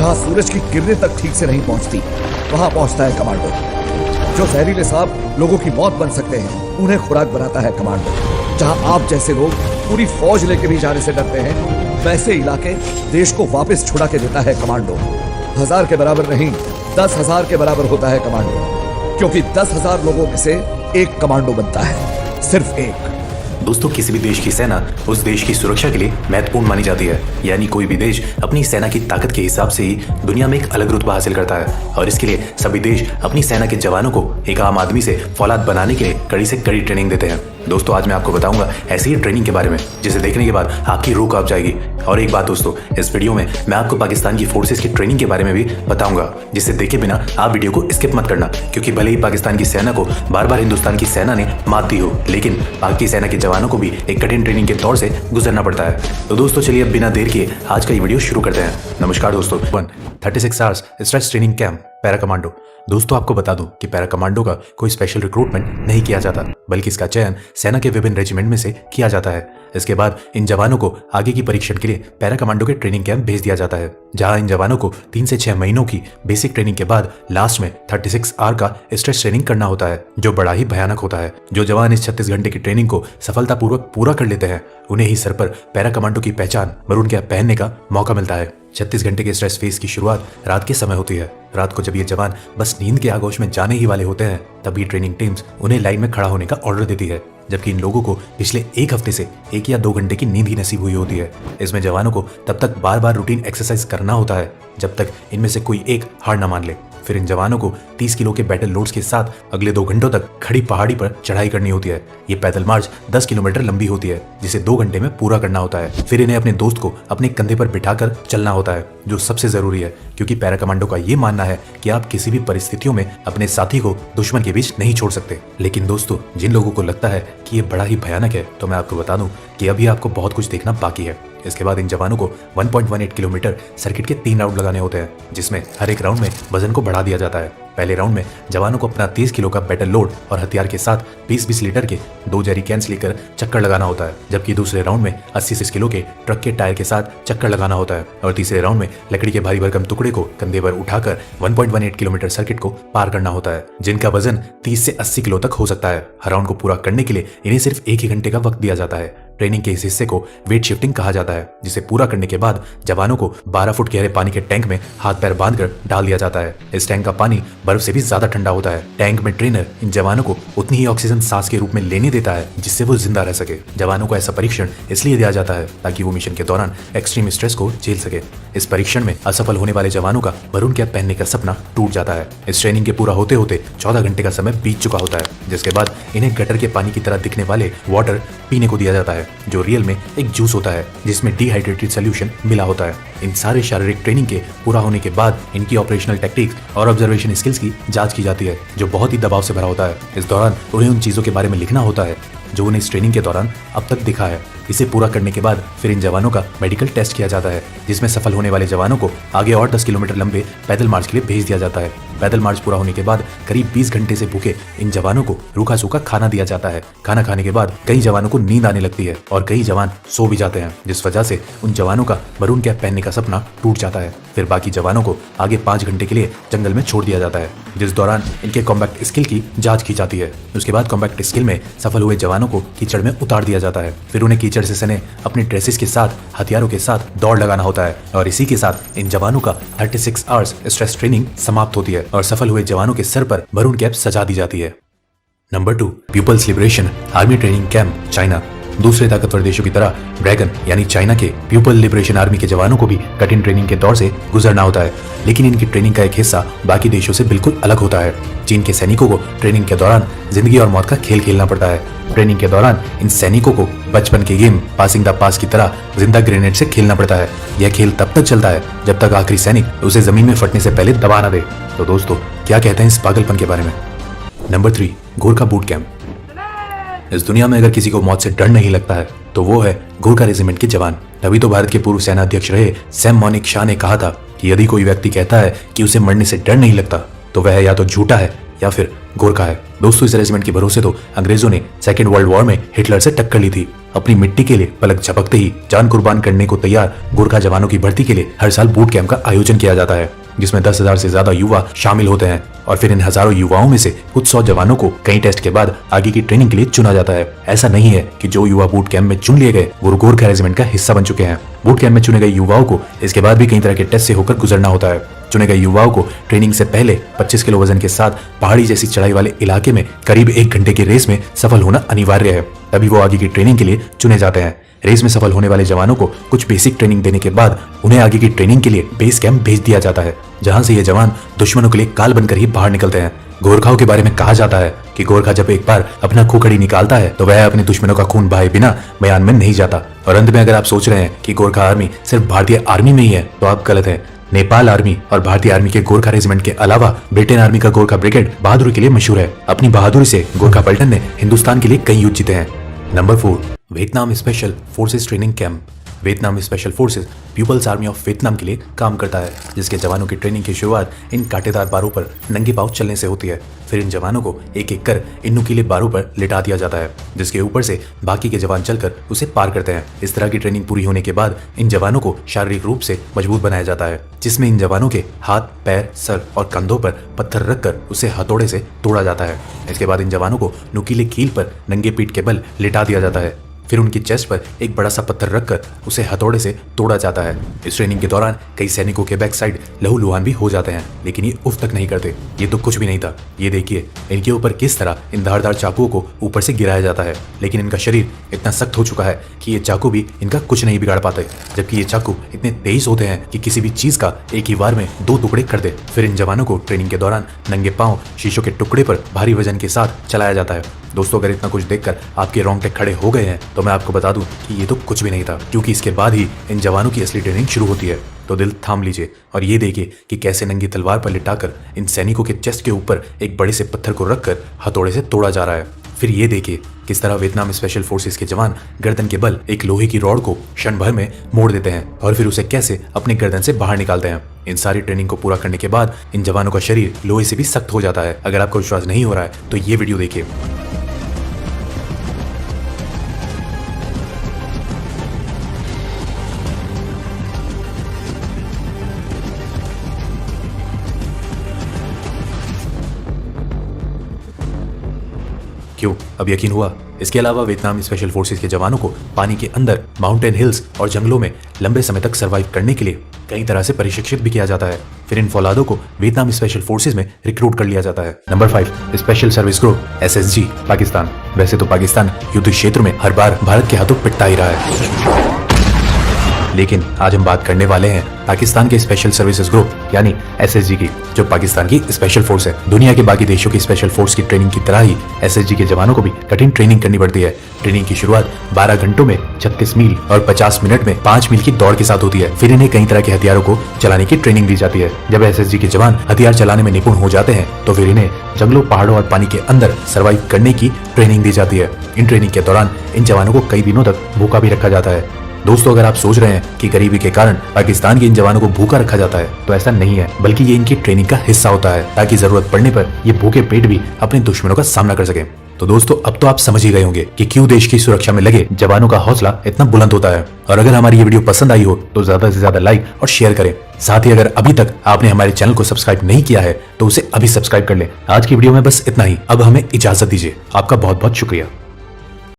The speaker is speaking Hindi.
जहां सूरज की किरणें तक ठीक से नहीं पहुंचती वहां पहुंचता है कमांडो। जो जहरीले सांप लोगों की मौत बन सकते हैं उन्हें खुराक बनाता है कमांडो। जहां आप जैसे लोग पूरी फौज लेके भी जाने से डरते हैं वैसे इलाके देश को वापस छुड़ा के देता है कमांडो। 1000 के बराबर नहीं 10,000 के बराबर होता है कमांडो, क्योंकि 10,000 लोगों में से एक कमांडो बनता है, सिर्फ एक। दोस्तों, किसी भी देश की सेना उस देश की सुरक्षा के लिए महत्वपूर्ण मानी जाती है। यानी कोई भी देश अपनी सेना की ताकत के हिसाब से ही दुनिया में एक अलग रुतबा हासिल करता है और इसके लिए सभी देश अपनी सेना के जवानों को एक आम आदमी से फौलाद बनाने के लिए कड़ी से कड़ी ट्रेनिंग देते हैं। दोस्तों, आज मैं आपको बताऊंगा ऐसी ही ट्रेनिंग के बारे में जिसे देखने के बाद आपकी रूह कांप जाएगी। और एक बात दोस्तों, इस वीडियो में मैं आपको पाकिस्तान की फोर्सेस की ट्रेनिंग के बारे में भी बताऊंगा, जिसे देखे बिना आप वीडियो को स्किप मत करना, क्योंकि भले ही पाकिस्तान की सेना को बार बार हिंदुस्तान की सेना ने मात दी हो, लेकिन पाक की सेना के जवानों को भी एक कठिन ट्रेनिंग के दौर से गुजरना पड़ता है। तो दोस्तों चलिए अब बिना देर किए आज का ये वीडियो शुरू करते हैं। नमस्कार दोस्तों। 36 hours stretch training camp para commando. दोस्तों, आपको बता दूं कि पैरा कमांडो का कोई स्पेशल रिक्रूटमेंट नहीं किया जाता, बल्कि इसका चयन सेना के विभिन्न रेजिमेंट में से किया जाता है। इसके बाद इन जवानों को आगे की परीक्षण के लिए पैरा कमांडो के ट्रेनिंग कैंप भेज दिया जाता है, जहां इन जवानों को 3 से 6 महीनों की बेसिक ट्रेनिंग के बाद लास्ट में 36 आवर का स्ट्रेच ट्रेनिंग करना होता है, जो बड़ा ही भयानक होता है। जो जवान इस 36 घंटे की ट्रेनिंग को सफलतापूर्वक पूरा कर लेते हैं उन्हें ही सर पर पैरा कमांडो की पहचान मरून कैप पहनने का मौका मिलता है। 36 घंटे के स्ट्रेस फेज की शुरुआत रात के समय होती है। रात को जब ये जवान बस नींद के आगोश में जाने ही वाले होते हैं तभी ट्रेनिंग टीम्स उन्हें लाइन में खड़ा होने का ऑर्डर देती है, जबकि इन लोगों को पिछले 1 हफ्ते से 1 या 2 घंटे की नींद ही नसीब हुई होती है। इसमें जवानों को तब तक बार बार रूटीन एक्सरसाइज करना होता है जब तक इनमें से कोई एक हार न मान ले। फिर इन जवानों को 30 किलो के बैटल लोड्स के साथ अगले 2 घंटों तक खड़ी पहाड़ी पर चढ़ाई करनी होती है। ये पैदल मार्च 10 किलोमीटर लंबी होती है, जिसे 2 घंटे में पूरा करना होता है। फिर इन्हें अपने दोस्त को अपने कंधे पर बिठाकर चलना होता है, जो सबसे जरूरी है, क्योंकि पैरा कमांडो का ये मानना है कि आप किसी भी परिस्थितियों में अपने साथी को दुश्मन के बीच नहीं छोड़ सकते। लेकिन दोस्तों, जिन लोगों को लगता है कि ये बड़ा ही भयानक है, तो मैं आपको बता दूं कि अभी आपको बहुत कुछ देखना बाकी है। इसके बाद इन जवानों को 1.18 किलोमीटर सर्किट के 3 राउंड लगाने होते हैं, जिसमें हर एक राउंड में वजन को बढ़ा दिया जाता है। पहले राउंड में जवानों को अपना 30 किलो का बैटल लोड और हथियार के साथ 20-20 लीटर के 2 जेरी कैंस लेकर चक्कर लगाना होता है, जबकि दूसरे राउंड में 80 किलो के ट्रक के टायर के साथ चक्कर लगाना होता है और तीसरे राउंड में लकड़ी के भारी भरकम टुकड़े को कंधे पर उठाकर 1.18 किलोमीटर सर्किट को पार करना होता है, जिनका वजन 30 से 80 किलो तक हो सकता है। हर राउंड को पूरा करने के लिए इन्हें सिर्फ 1 ही घंटे का वक्त दिया जाता है। ट्रेनिंग के इस हिस्से को वेट शिफ्टिंग कहा जाता है, जिसे पूरा करने के बाद जवानों को 12 फुट गहरे पानी के टैंक में हाथ पैर बांधकर डाल दिया जाता है। इस टैंक का पानी बर्फ से भी ज्यादा ठंडा होता है। टैंक में ट्रेनर इन जवानों को उतनी ही ऑक्सीजन सांस के रूप में लेने देता है जिससे वो जिंदा रह सके। जवानों को ऐसा परीक्षण इसलिए दिया जाता है ताकि वो मिशन के दौरान एक्सट्रीम स्ट्रेस को झेल सके। इस परीक्षण में असफल होने वाले जवानों का मरून कैप पहनने का सपना टूट जाता है। इस ट्रेनिंग के पूरा होते होते 14 घंटे का समय बीत चुका होता है, जिसके बाद इन्हें गटर के पानी की तरह दिखने वाले वाटर पीने को दिया जाता है, जो रियल में एक जूस होता है जिसमें डिहाइड्रेटेड सोल्यूशन मिला होता है। इन सारे शारीरिक ट्रेनिंग के पूरा होने के बाद इनकी ऑपरेशनल टेक्निक्स और ऑब्जर्वेशन स्किल्स की जांच की जाती है, जो बहुत ही दबाव से भरा होता है। इस दौरान उन्हें उन चीजों के बारे में लिखना होता है जो उन्हें इस ट्रेनिंग के दौरान अब तक दिखा है। इसे पूरा करने के बाद फिर इन जवानों का मेडिकल टेस्ट किया जाता है, जिसमें सफल होने वाले जवानों को आगे और 10 किलोमीटर लंबे पैदल मार्च के लिए भेज दिया जाता है। पैदल मार्च पूरा होने के बाद करीब 20 घंटे से भूखे इन जवानों को रूखा सूखा खाना दिया जाता है। खाना खाने के बाद कई जवानों को नींद आने लगती है और कई जवान सो भी जाते हैं, जिस वजह से उन जवानों का मरून कैप पहनने का सपना टूट जाता है। फिर बाकी जवानों को आगे 5 घंटे के लिए जंगल में छोड़ दिया जाता है, जिस दौरान इनके कॉम्बैक्ट स्किल की जांच की जाती है। उसके बाद कॉम्बैक्ट स्किल में सफल हुए जवानों को कीचड़ में उतार दिया जाता है। फिर उन्हें कीचड़ से सने अपने ड्रेसेस के साथ हथियारों के साथ दौड़ लगाना होता है और इसी के साथ इन जवानों का 36 आवर्स स्ट्रेस ट्रेनिंग समाप्त होती है और सफल हुए जवानों के सर पर मरून कैप सजा दी जाती है। Number 2, people's liberation army training camp China. दूसरे ताकतवर देशों की तरह ड्रैगन यानी चाइना के पीपल लिबरेशन आर्मी के जवानों को भी कठिन ट्रेनिंग के दौर से गुजरना होता है, लेकिन इनकी ट्रेनिंग का एक हिस्सा बाकी देशों से बिल्कुल अलग होता है। चीन के सैनिकों को ट्रेनिंग के दौरान जिंदगी और मौत का खेल खेलना पड़ता है। ट्रेनिंग के दौरान इन सैनिकों को बचपन के गेम पासिंग द पास की तरह जिंदा ग्रेनेड से खेलना पड़ता है। यह खेल तब तक चलता है जब तक आखिरी सैनिक उसे जमीन में फटने से पहले दबा न दे। तो दोस्तों, क्या कहते हैं इस पागलपन के बारे में। Number 3, Gorkha boot camp. इस दुनिया में अगर किसी को मौत से डर नहीं लगता है तो वो है गोरखा रेजिमेंट के जवान। तभी तो भारत के पूर्व सेना अध्यक्ष रहे सैम मॉनिक शाह ने कहा था कि यदि कोई व्यक्ति कहता है कि उसे मरने से डर नहीं लगता तो वह या तो झूठा है या फिर गोरखा है। दोस्तों, इस रेजिमेंट के भरोसे तो अंग्रेजों ने सेकेंड वर्ल्ड वॉर में हिटलर से टक्कर ली थी। अपनी मिट्टी के लिए पलक झपकते ही जान कुर्बान करने को तैयार गोरखा जवानों की भर्ती के लिए हर साल बूट कैंप का आयोजन किया जाता है, जिसमें 10,000 से ज्यादा युवा शामिल होते हैं और फिर इन हजारों युवाओं में से कुछ 100 जवानों को कई टेस्ट के बाद आगे की ट्रेनिंग के लिए चुना जाता है। ऐसा नहीं है कि जो युवा बूट कैंप में चुन लिए गए वो गोरखा रेजिमेंट का हिस्सा बन चुके हैं। बूट कैंप में चुने गए युवाओं को इसके बाद भी कई तरह के टेस्ट से होकर गुजरना होता है। चुने गए युवाओं को ट्रेनिंग से पहले 25 किलो वजन के साथ पहाड़ी जैसी चढ़ाई वाले इलाके में करीब 1 घंटे की रेस में सफल होना अनिवार्य है, तभी वो आगे की ट्रेनिंग के लिए चुने जाते हैं। रेस में सफल होने वाले जवानों को कुछ बेसिक ट्रेनिंग देने के बाद उन्हें आगे की ट्रेनिंग के लिए बेस कैंप भेज दिया जाता है, जहां से ये जवान दुश्मनों के लिए काल बनकर ही बाहर निकलते हैं। गोरखाओं के बारे में कहा जाता है कि गोरखा जब एक बार अपना खोखड़ी निकालता है तो वह अपने दुश्मनों का खून बहाए बिना मैदान में नहीं जाता। और अंत में अगर आप सोच रहे हैं कि गोरखा आर्मी सिर्फ भारतीय आर्मी में ही है तो आप गलत हैं। नेपाल आर्मी और भारतीय आर्मी के गोरखा रेजिमेंट के अलावा ब्रिटेन आर्मी का गोरखा ब्रिगेड बहादुरी के लिए मशहूर है। अपनी बहादुरी से गोरखा पलटन ने हिंदुस्तान के लिए कई युद्ध जीते हैं। Number 4, Vietnam special forces training camp. Vietnam special forces people's army of Vietnam के लिए काम करता है, जिसके जवानों की ट्रेनिंग की शुरुआत इन कांटेदार बारों पर नंगे पांव चलने से होती है। फिर इन जवानों को एक एक कर इन नुकीले बारों पर लिटा दिया जाता है, जिसके ऊपर से बाकी के जवान चलकर उसे पार करते हैं। इस तरह की ट्रेनिंग पूरी होने के बाद इन जवानों को शारीरिक रूप से मजबूत बनाया जाता है, जिसमें इन जवानों के हाथ, पैर, सर और कंधों पर पत्थर रखकर उसे हथौड़े से तोड़ा जाता है। इसके बाद इन जवानों को नुकीले कील पर नंगे पीठ के बल लिटा दिया जाता है। फिर उनकी चेस्ट पर एक बड़ा सा पत्थर रखकर उसे हथौड़े से तोड़ा जाता है। इस ट्रेनिंग के दौरान कई सैनिकों के बैक साइड लहूलुहान भी हो जाते हैं, लेकिन ये उफ तक नहीं करते। ये तो कुछ भी नहीं था, ये देखिए इनके ऊपर किस तरह इन धारदार चाकुओं को ऊपर से गिराया जाता है, लेकिन इनका शरीर इतना सख्त हो चुका है कि ये चाकू भी इनका कुछ नहीं बिगाड़ पाते, जबकि ये चाकू इतने तेज होते हैं कि किसी भी चीज का एक ही वार में 2 टुकड़े कर दे। फिर इन जवानों को ट्रेनिंग के दौरान नंगे पांव शीशों के टुकड़े पर भारी वजन के साथ चलाया जाता है। दोस्तों, अगर इतना कुछ देखकर आपके रोंगटे खड़े हो गए हैं तो मैं आपको बता दूं कि ये तो कुछ भी नहीं था, क्योंकि इसके बाद ही इन जवानों की असली ट्रेनिंग शुरू होती है। तो दिल थाम लीजिए और ये देखिए कि कैसे नंगी तलवार पर लिटाकर इन सैनिकों के चेस्ट के ऊपर एक बड़े से पत्थर को रखकर हथौड़े से तोड़ा जा रहा है। फिर ये देखिए किस तरह वियतनाम स्पेशल फोर्सेस के जवान गर्दन के बल एक लोहे की रॉड को क्षण भर में मोड़ देते हैं और फिर उसे कैसे अपने गर्दन से बाहर निकालते हैं। इन सारी ट्रेनिंग को पूरा करने के बाद इन जवानों का शरीर लोहे से भी सख्त हो जाता है। अगर आपको विश्वास नहीं हो रहा है तो ये वीडियो देखिए। क्यों, अब यकीन हुआ? इसके अलावा वियतनाम स्पेशल फोर्सेस के जवानों को पानी के अंदर, माउंटेन हिल्स और जंगलों में लंबे समय तक सरवाइव करने के लिए कई तरह से प्रशिक्षित भी किया जाता है। फिर इन फौलादों को वियतनाम स्पेशल फोर्सेस में रिक्रूट कर लिया जाता है। Number 5, special service group SSG, Pakistan. वैसे तो पाकिस्तान युद्ध क्षेत्र में हर बार भारत के हाथों पिटता ही रहा है, लेकिन आज हम बात करने वाले हैं पाकिस्तान के स्पेशल सर्विसेज ग्रुप यानी SSG की, जो पाकिस्तान की स्पेशल फोर्स है। दुनिया के बाकी देशों की स्पेशल फोर्स की ट्रेनिंग की तरह ही SSG के जवानों को भी कठिन ट्रेनिंग करनी पड़ती है। ट्रेनिंग की शुरुआत 12 घंटों में 36 मील और 50 मिनट में 5 मील की दौड़ के साथ होती है। फिर इन्हें कई तरह के हथियारों को चलाने की ट्रेनिंग दी जाती है। जब SSG के जवान हथियार चलाने में निपुण हो जाते हैं तो फिर इन्हें जंगलों, पहाड़ों और पानी के अंदर सर्वाइव करने की ट्रेनिंग दी जाती है। इन ट्रेनिंग के दौरान इन जवानों को कई दिनों तक भूखा भी रखा जाता है। दोस्तों, अगर आप सोच रहे हैं कि गरीबी के कारण पाकिस्तान के इन जवानों को भूखा रखा जाता है तो ऐसा नहीं है, बल्कि ये इनकी ट्रेनिंग का हिस्सा होता है ताकि जरूरत पड़ने पर ये भूखे पेट भी अपने दुश्मनों का सामना कर सके। तो दोस्तों, अब तो आप समझ ही गए होंगे कि क्यों देश की सुरक्षा में लगे जवानों का हौसला इतना बुलंद होता है। और अगर हमारी ये वीडियो पसंद आई हो तो ज्यादा से ज्यादा लाइक और शेयर करें। साथ ही अगर अभी तक आपने हमारे चैनल को सब्सक्राइब नहीं किया है तो उसे अभी सब्सक्राइब कर लें। आज की वीडियो में बस इतना ही। अब हमें इजाजत दीजिए। आपका बहुत बहुत शुक्रिया।